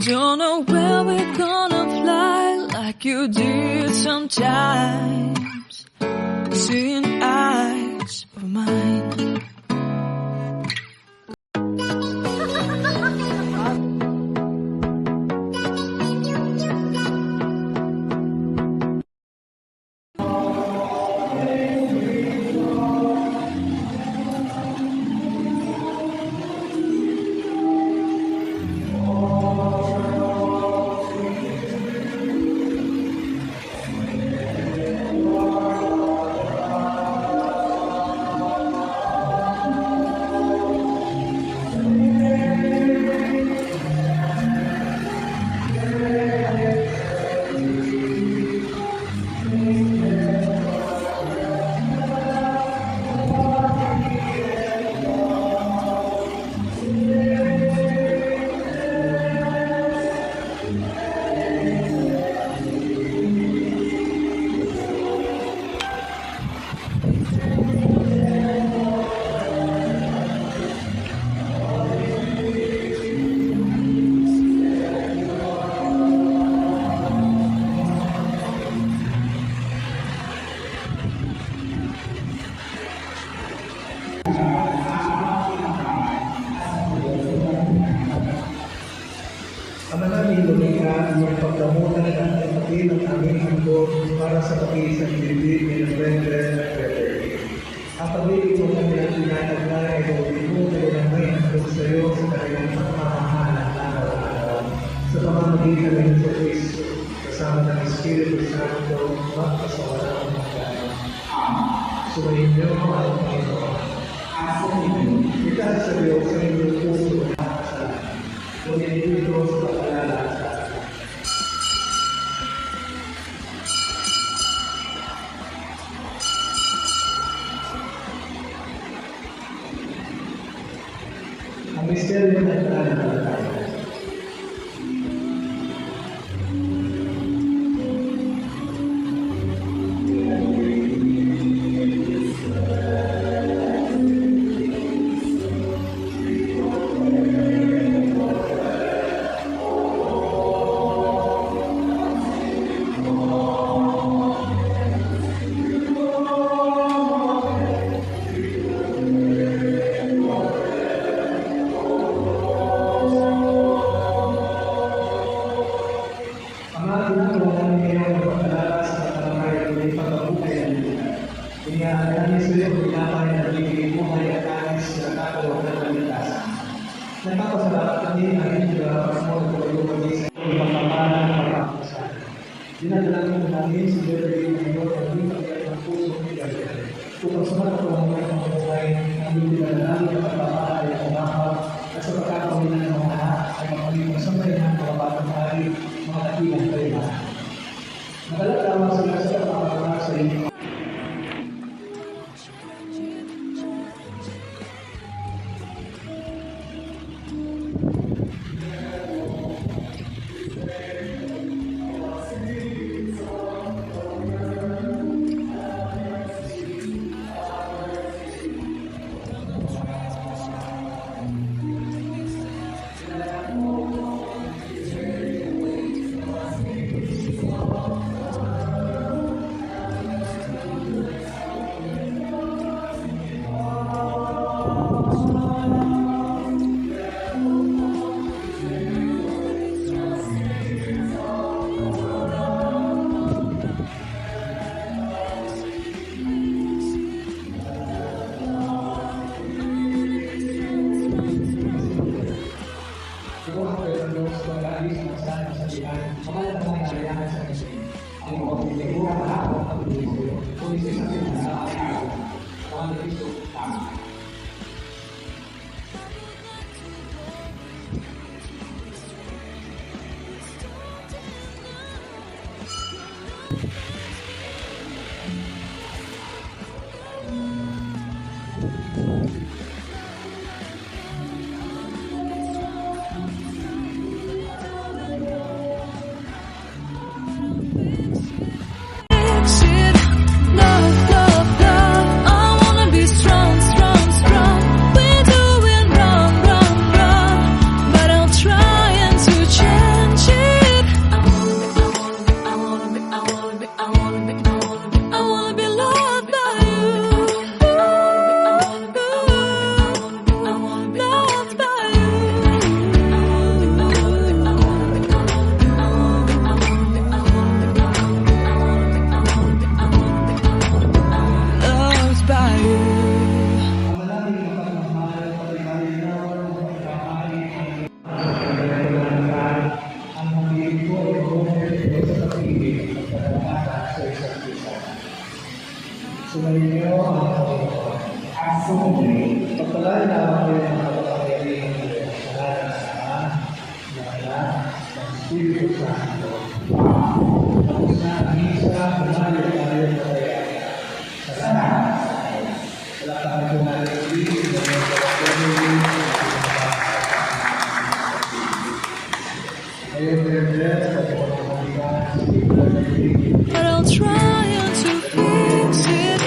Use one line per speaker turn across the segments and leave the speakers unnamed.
Don't know where we're gonna fly like you did sometimes. Seeing eyes of mine.
Para sa pag-iisang bibig ni Brendel at Patriarch. Ang pag-ibig mo na nilang tinataglay ay gawin mo na ilamay ang tulog sa iyo sa kanilang pagmamahalan araw-araw. Sa pamamagitan ng Ito Kristo, kasama ng Espiritu Santo, magpasawalang hanggan. Sumayin niyo ang Panginoon. Itaas sa Diyos sa inyong puso at kasalan. Kunin ito sa pagkalala sa ang misteryo ng pananampalataya. Nagpapasalamat kami ang hindi pagmamahal ko ito mag-isa ng pagmamahal ng pagkakasalan. Dinadalangin namin si Bevs ngayon ang hindi pagkakas ng puso ng Bevs. Upang sa mga pagmamahal ng buhay, ang hindi dinadalangin ang pagmamahal ay pagmamahal at sa pagkakawinan ng mga lahat ay mapaging masamay ng mga batang hari, mga katilang kayo. Nakalatama sila sa pagmamahal sa inyo.
But I'll try and to change.
pagpalain na ako yung mga kapapagaling ng Diyos sa lahat sa ng Anak, ng Espiritu Santo. Tapos na ang isa, pumayo tayo na kaya. Salamat. Wala tayo pumayo dito, na may kapapagaling. Ngayon, Brendel,
but I'll try to fix it.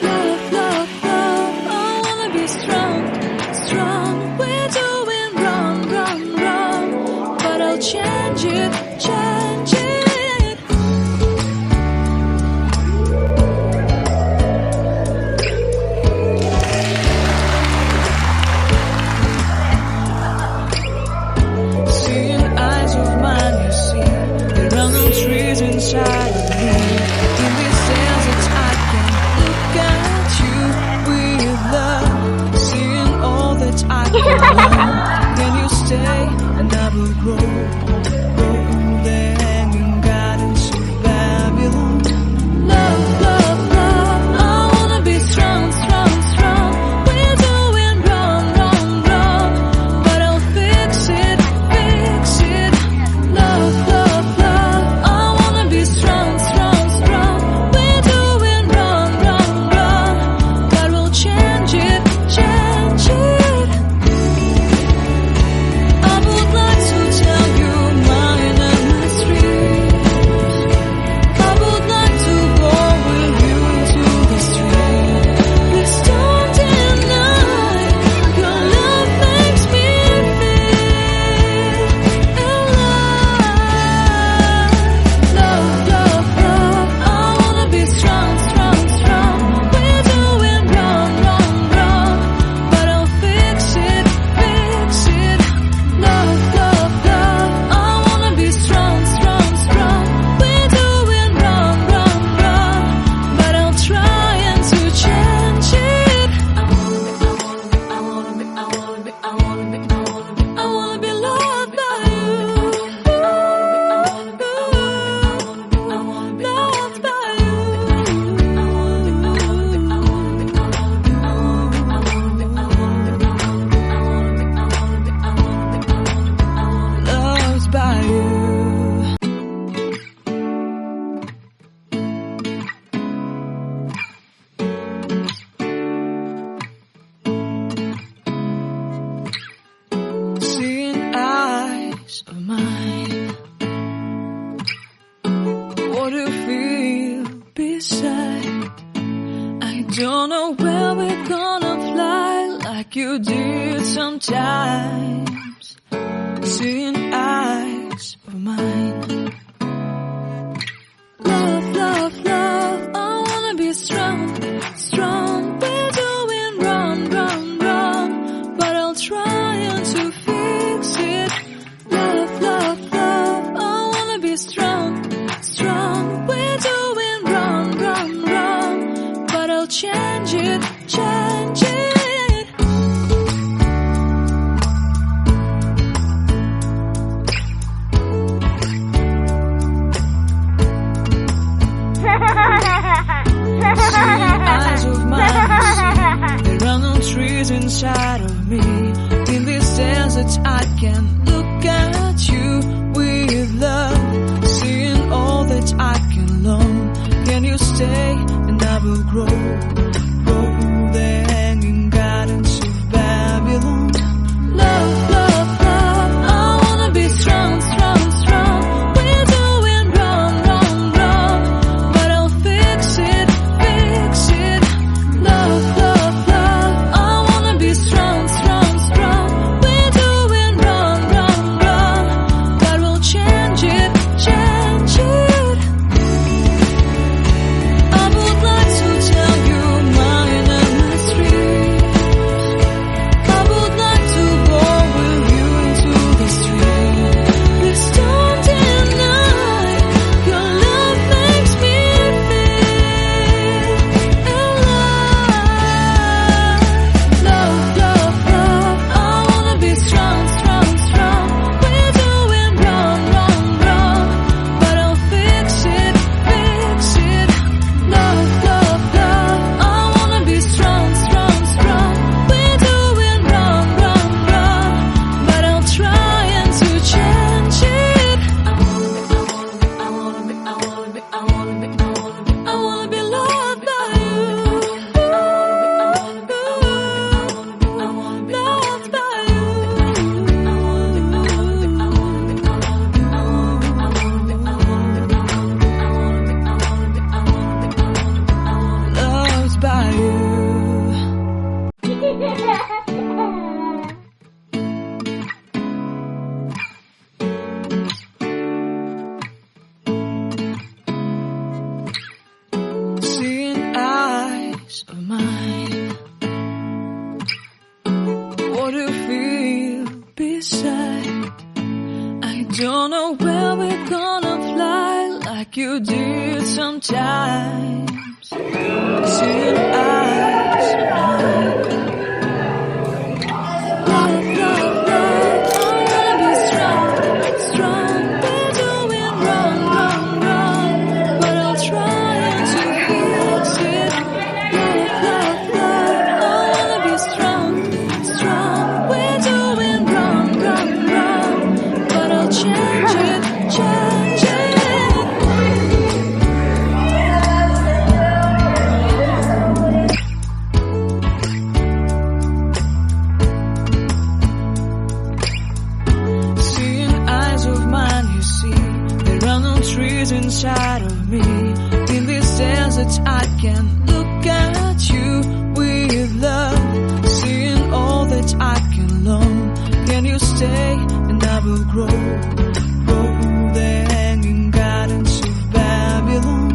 Love, love, love, I wanna be strong, strong. We're doing wrong, wrong, wrong, but I'll change it, change it. Seeing eyes of mine, you see, there are no trees inside of me. In this desert I can look at you with love, seeing all that I can learn. Then you stay and I will grow, grow the hanging gardens of Babylon. Love, love, love, I wanna be strong, strong, strong. We're doing wrong, wrong, wrong, but I'll fix it, fix it. Love, love, love, I wanna be strong, strong, strong. We're doing wrong, wrong, wrong, but we'll change it, change it. I would like to tell you mine and my dreams. I would like to go with you to the street. Please don't deny, your love makes me feel alive. Love, love, love, I wanna be strong, strong, strong. We're doing wrong, wrong, wrong, but I'll fix it, fix it. Love, love, love, I wanna be strong, strong, strong. We're doing wrong, wrong, wrong, but I'll try and to change it. I wanna be loved by you. Loved by you. Loved by you. Seeing eyes of mine, what do you feel beside? I don't know where we're gonna fly like you did sometimes. Seeing eyes of mine. Love, love, love, I wanna be strong, strong. We're doing wrong, wrong, wrong, but I'll try and to fix it. Love, love, love, I wanna be strong, strong. We're doing wrong, wrong, wrong, but I'll change it, change it. Seeing eyes of mine, there are no trees inside of me. In this desert I can look at you with love, seeing all that I can learn. Can you stay and I will grow, grow the hanging gardens of Babylon. Love, love, love, I wanna be strong, strong, strong. We're doing wrong, wrong, wrong, but I'll fix it, fix it. Love, love, love, I wanna be strong, strong, strong. We're doing wrong, wrong, wrong. Seeing eyes of mine, what do you feel beside? I don't know where we're gonna fly like you did sometimes. Seeing eyes of mine, love, love, love, I wanna be strong, strong. We're doing wrong, wrong, wrong, but I'll try to fix it. Love, love, love, I wanna be strong, strong. We're doing wrong, wrong, wrong, but I'll change it, change it. Seeing eyes of mine, you see, there are no trees inside of me. In this desert, I can look at you with love. Seeing all that I can learn. Can you stay and I will grow? Grow the hanging gardens of Babylon.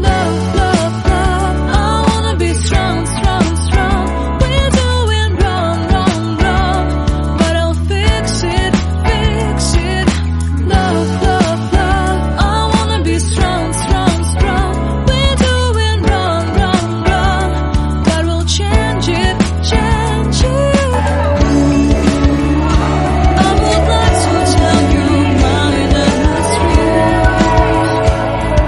Love, love, love, I wanna be strong, strong, strong. We're doing wrong, wrong, wrong, but I'll fix it, fix it. Love, love, love, I wanna be strong, strong, strong. We're doing wrong, wrong, wrong, but we'll change it, change it. I would like to tell you my history.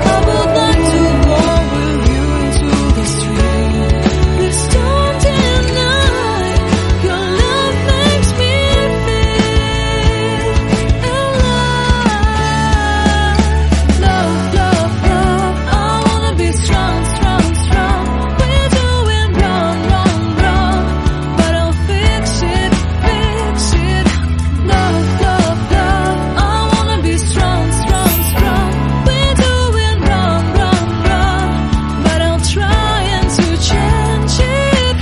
I would like to walk with you into the street. Please don't deny your love makes me feel alive. Love, love, love, I wanna be strong, strong, strong. We're doing wrong, wrong, wrong, but I'll fix it, fix it. Love, love, love, I wanna be strong, strong, strong. We're doing wrong, wrong, wrong, but I'll try and to change it.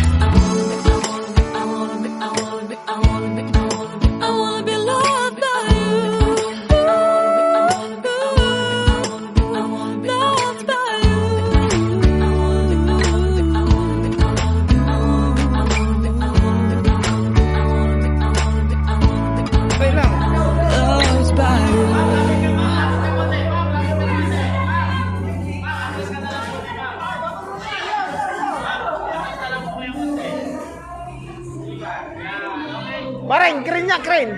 I wanna be loved by you. Loved by you. Loved by you.
Keren, kerennya keren.